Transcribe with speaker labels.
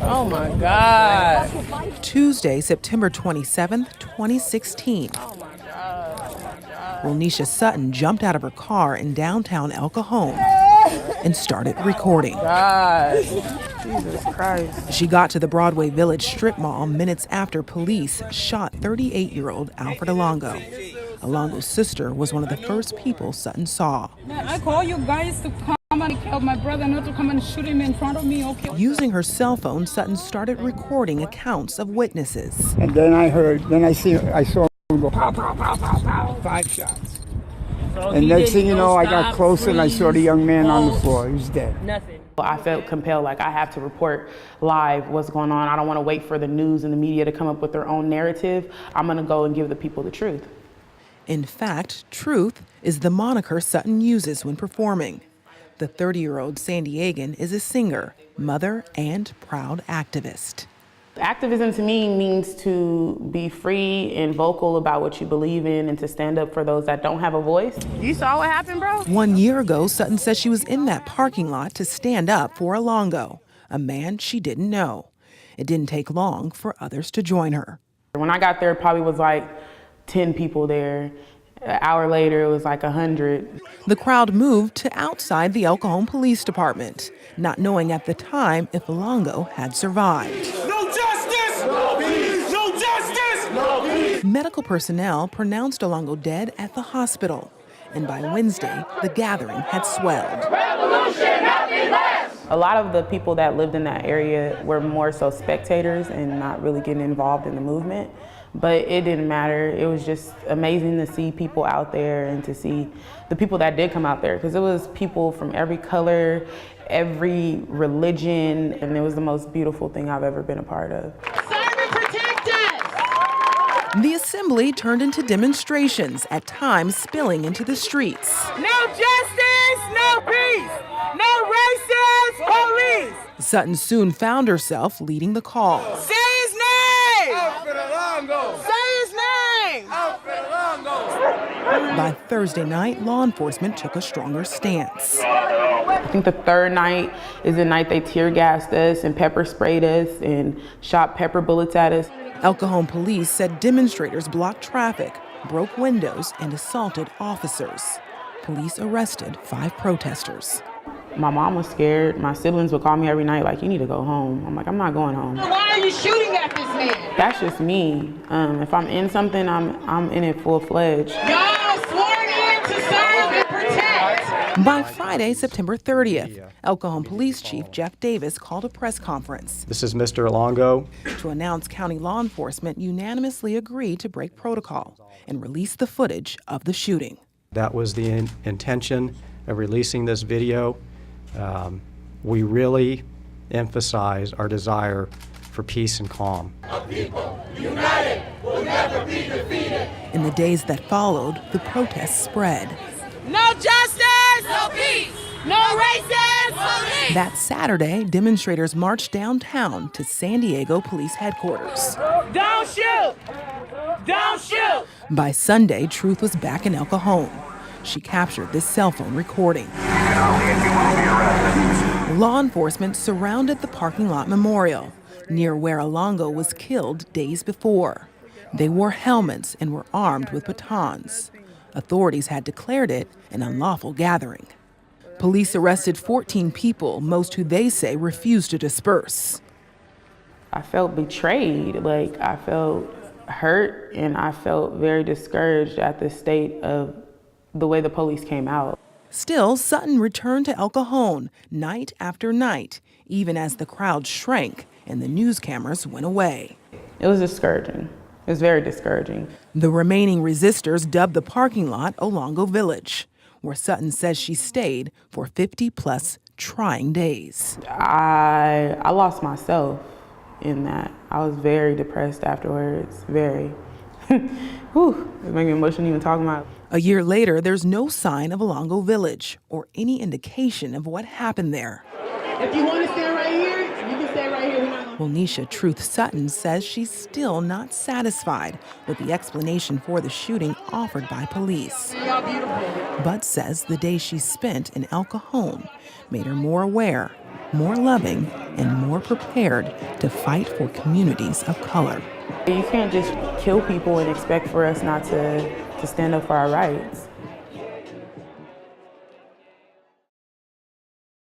Speaker 1: Oh my God.
Speaker 2: Tuesday, September 27th, 2016.
Speaker 1: Oh my God.
Speaker 2: Wilnisha Sutton jumped out of her car in downtown El Cajon and started recording.
Speaker 1: God. Jesus Christ.
Speaker 2: She got to the Broadway Village strip mall minutes after police shot 38-year-old Alfred Olango. Olango's sister was one of the first people Sutton saw.
Speaker 3: I call you guys to come and help my brother, not to come and shoot him in front of me, okay?
Speaker 2: Using her cell phone, Sutton started recording accounts of witnesses.
Speaker 4: And then I saw him go pow, pow, pow, pow, pow, 5 shots. And next thing you know, I got closer and I saw the young man on the floor. He was dead.
Speaker 1: Nothing.
Speaker 5: I felt compelled, like I have to report live what's going on. I don't want to wait for the news and the media to come up with their own narrative. I'm going to go and give the people the truth.
Speaker 2: In fact, truth is the moniker Sutton uses when performing. The 30-year-old San Diegan is a singer, mother, and proud activist.
Speaker 5: Activism to me means to be free and vocal about what you believe in and to stand up for those that don't have a voice.
Speaker 1: You saw what happened, bro?
Speaker 2: 1 year ago, Sutton says she was in that parking lot to stand up for Olango, a man she didn't know. It didn't take long for others to join her.
Speaker 5: When I got there, it probably was like 10 people there. An hour later, it was like 100.
Speaker 2: The crowd moved to outside the El Cajon Police Department, not knowing at the time if Olango had survived.
Speaker 6: No justice! No peace! No justice! No peace!
Speaker 2: Medical personnel pronounced Olango dead at the hospital, and by Wednesday, the gathering had swelled.
Speaker 6: Revolution, nothing less!
Speaker 5: A lot of the people that lived in that area were more so spectators and not really getting involved in the movement. But it didn't matter. It was just amazing to see people out there and to see the people that did come out there, because it was people from every color, every religion, and it was the most beautiful thing I've ever been a part of.
Speaker 6: Serve and protect us!
Speaker 2: The assembly turned into demonstrations, at times spilling into the streets.
Speaker 6: No justice, no peace! No racist police!
Speaker 2: Sutton soon found herself leading the call.
Speaker 6: Say his name! Alfred Olango! Say his name! Alfred Olango!
Speaker 2: By Thursday night, law enforcement took a stronger stance.
Speaker 5: I think the third night is the night they tear gassed us and pepper sprayed us and shot pepper bullets at us.
Speaker 2: El Cajon police said demonstrators blocked traffic, broke windows, and assaulted officers. Police arrested 5 protesters.
Speaker 5: My mom was scared. My siblings would call me every night like, you need to go home. I'm like, I'm not going home.
Speaker 6: Why are you shooting at this man?
Speaker 5: That's just me. If I'm in something, I'm in it full-fledged.
Speaker 6: Y'all sworn in to serve and protect.
Speaker 2: By Friday, September 30th, El Cajon Police Chief Jeff Davis called a press conference.
Speaker 7: This is Mr. Olango.
Speaker 2: To announce county law enforcement unanimously agreed to break protocol and release the footage of the shooting.
Speaker 7: That was the intention of releasing this video. We really emphasize our desire for peace and calm.
Speaker 6: A people united will never be defeated.
Speaker 2: In the days that followed, the protests spread.
Speaker 6: No justice! No peace! No racist police!
Speaker 2: That Saturday, demonstrators marched downtown to San Diego Police Headquarters.
Speaker 6: Don't shoot! Don't shoot!
Speaker 2: By Sunday, Truth was back in El Cajon. She captured this cell phone recording. Law enforcement surrounded the parking lot memorial, near where Olango was killed days before. They wore helmets and were armed with batons. Authorities had declared it an unlawful gathering. Police arrested 14 people, most who they say refused to disperse.
Speaker 5: I felt betrayed. Like, I felt hurt, and I felt very discouraged at the state of the way the police came out.
Speaker 2: Still, Sutton returned to El Cajon night after night, even as the crowd shrank and the news cameras went away.
Speaker 5: It was discouraging. It was very discouraging.
Speaker 2: The remaining resistors dubbed the parking lot Olango Village, where Sutton says she stayed for 50-plus trying days.
Speaker 5: I lost myself in that. I was very depressed afterwards, very. Whew, it made me emotional even talking about it.
Speaker 2: A year later, there's no sign of Olango Village or any indication of what happened there.
Speaker 6: If you want to stand right here, you can stand right here.
Speaker 2: Wilnisha Truth Sutton says she's still not satisfied with the explanation for the shooting offered by police, but says the day she spent in El Cajon made her more aware more loving, and more prepared to fight for communities of color.
Speaker 5: You can't just kill people and expect for us not to stand up for our rights.